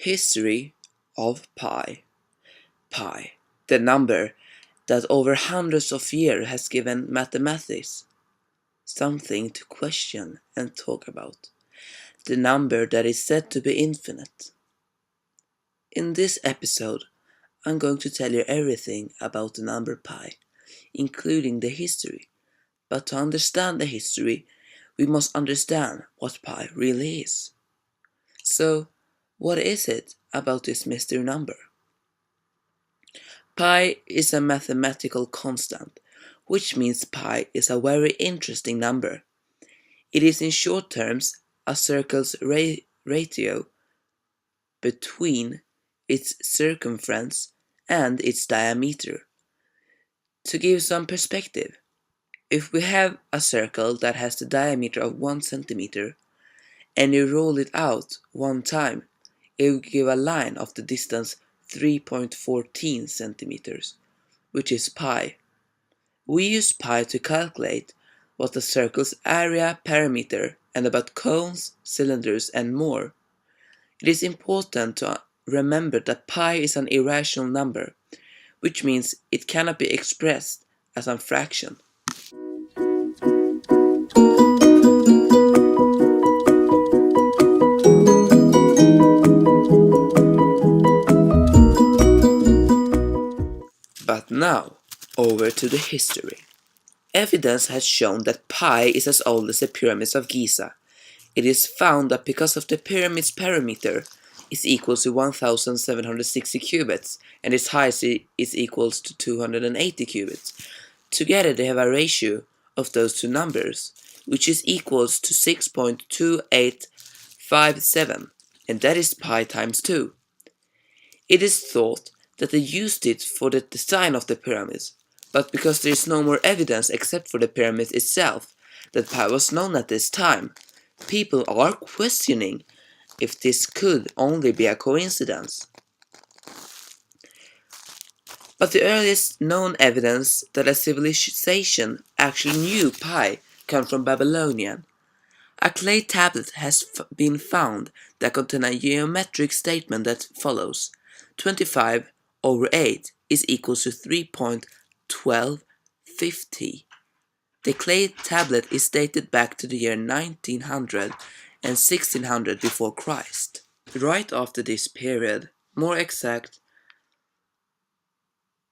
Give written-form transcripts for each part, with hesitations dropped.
History of pi. Pi, the number that over hundreds of years has given mathematics something to question and talk about. The number that is said to be infinite. In this episode, I'm going to tell you everything about the number pi, including the history. But to understand the history, we must understand what pi really is. So, what is it about this mystery number? Pi is a mathematical constant, which means pi is a very interesting number. It is in short terms a circle's ratio between its circumference and its diameter. To give some perspective, if we have a circle that has the diameter of 1 centimeter and you roll it out one time, it will give a line of the distance 3.14 centimeters, which is pi. We use pi to calculate what the circle's area, perimeter, and about cones, cylinders, and more. It is important to remember that pi is an irrational number, which means it cannot be expressed as a fraction. But now, over to the history. Evidence has shown that pi is as old as the pyramids of Giza. It is found that because of the pyramid's perimeter is equal to 1760 cubits and its height is equals to 280 cubits. Together they have a ratio of those two numbers, which is equals to 6.2857, and that is pi times 2. It is thought that they used it for the design of the pyramids, but because there is no more evidence except for the pyramid itself that pi was known at this time, people are questioning if this could only be a coincidence. But the earliest known evidence that a civilization actually knew pi comes from Babylonian. A clay tablet has been found that contains a geometric statement that follows: 25 over 8 is equal to 3.1250. The clay tablet is dated back to the year 1900 and 1600 before Christ. Right after this period, more exact,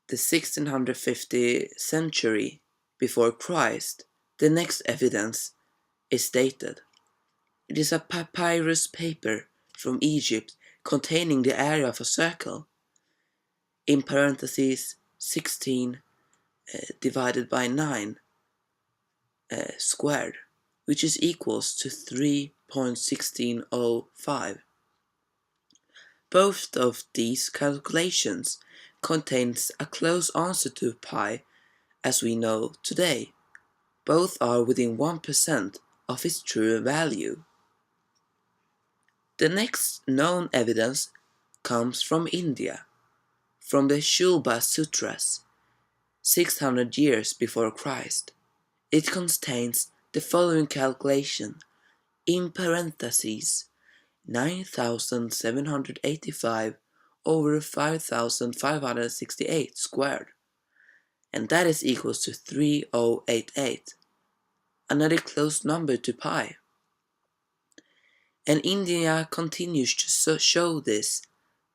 the 1650 century before Christ, the next evidence is dated. It is a papyrus paper from Egypt containing the area of a circle, in parentheses 16 divided by 9 squared, which is equals to 3.1605. Both of these calculations contains a close answer to pi as we know today. Both are within 1% of its true value. The next known evidence comes from India, from the Shulba Sutras, 600 years before Christ. It contains the following calculation, in parentheses 9785 over 5568 squared, and that is equals to 3088, another close number to pi. And India continues to show this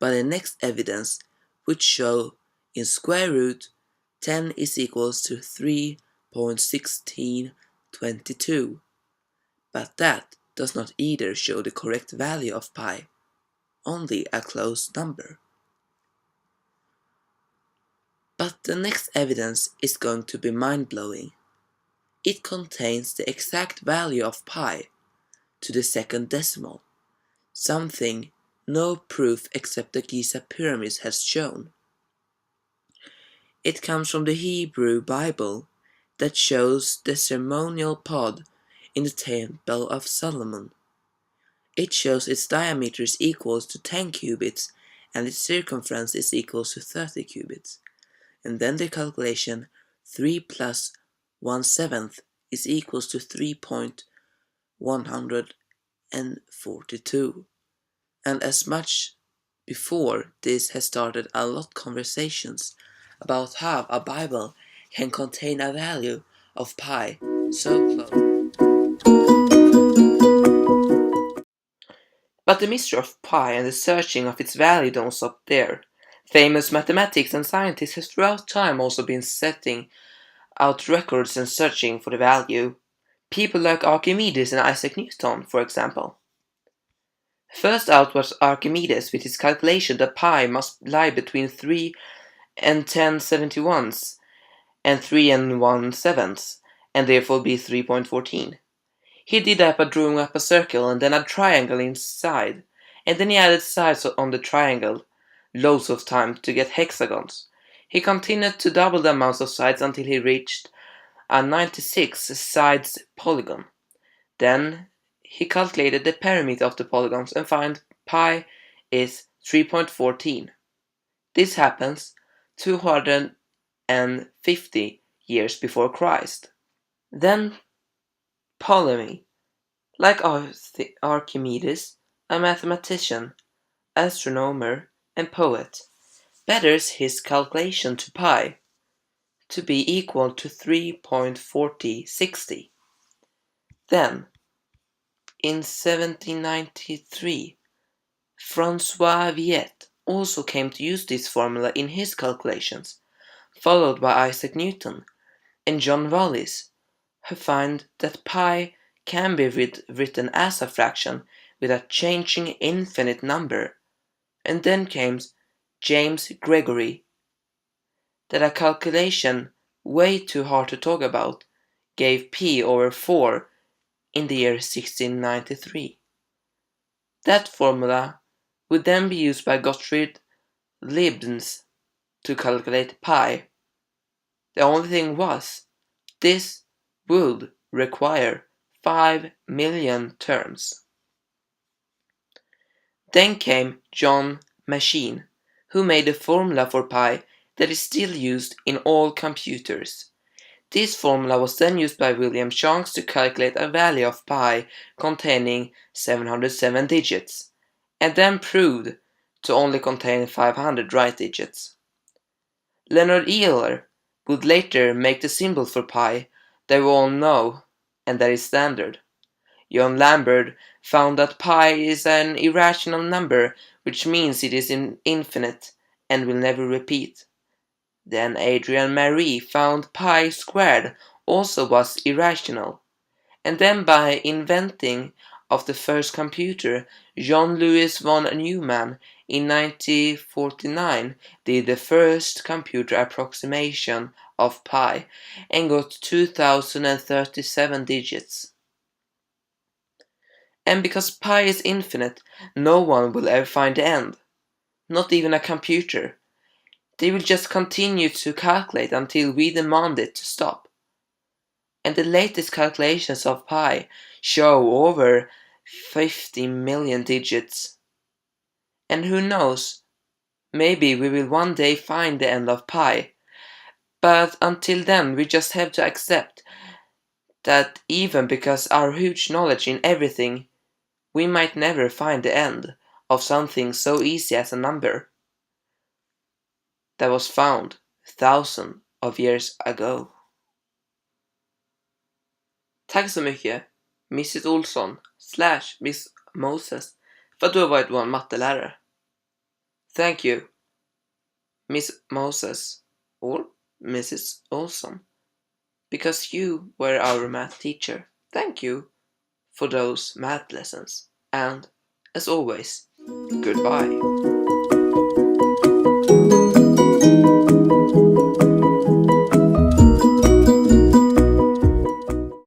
by the next evidence, which show in square root 10 is equals to 3.1622, but that does not either show the correct value of pi, only a close number. But the next evidence is going to be mind-blowing. It contains the exact value of pi to the second decimal, something no proof except the Giza pyramids has shown. It comes from the Hebrew Bible that shows the ceremonial pod in the Temple of Solomon. It shows its diameter is equal to 10 cubits and its circumference is equal to 30 cubits. And then the calculation 3 plus 1/7 is equals to 3.142. And as much Before this has started a lot of conversations about how a Bible can contain a value of pi so close. But the mystery of pi and the searching of its value don't stop there. Famous mathematics and scientists have throughout time also been setting out records and searching for the value. People like Archimedes and Isaac Newton, for example. First out was Archimedes with his calculation that pi must lie between 3 and 10^71 and 3 and 1/7, and therefore be 3.14. He did that by drawing up a circle and then a triangle inside, and then he added sides on the triangle loads of time to get hexagons. He continued to double the amount of sides until he reached a 96 sides polygon. Then he calculated the perimeter of the polygons and found pi is 3.14. This happens 250 years before Christ. Then Ptolemy, like Archimedes, a mathematician, astronomer, and poet, betters his calculation to pi to be equal to 3.4060. Then, in 1793, Francois Viet also came to use this formula in his calculations, followed by Isaac Newton and John Wallis, who find that pi can be written as a fraction with a changing infinite number. And then came James Gregory, that a calculation way too hard to talk about gave p over 4 in the year 1693. That formula would then be used by Gottfried Leibniz to calculate pi. The only thing was, this would require 5 million terms. Then came John Machine, who made a formula for pi that is still used in all computers. This formula was then used by William Shanks to calculate a value of pi containing 707 digits, and then proved to only contain 500 right digits. Leonard Euler would later make the symbol for pi that we all know and that is standard. John Lambert found that pi is an irrational number, which means it is infinite and will never repeat. Then Adrian Marie found pi squared also was irrational. And then by inventing of the first computer, John Lewis von Neumann in 1949 did the first computer approximation of pi and got 2037 digits. And because pi is infinite, no one will ever find the end, not even a computer. They will just continue to calculate until we demand it to stop. And the latest calculations of pi show over 50 million digits. And who knows, maybe we will one day find the end of pi. But until then, we just have to accept that even because our huge knowledge in everything, we might never find the end of something so easy as a number that was found thousands of years ago. Tack så mycket, Mrs Olsson / Miss Moses, för att du har varit vår mattelärare. Thank you, Miss Moses or Mrs Olsson, because you were our math teacher. Thank you for those math lessons. And, as always, goodbye.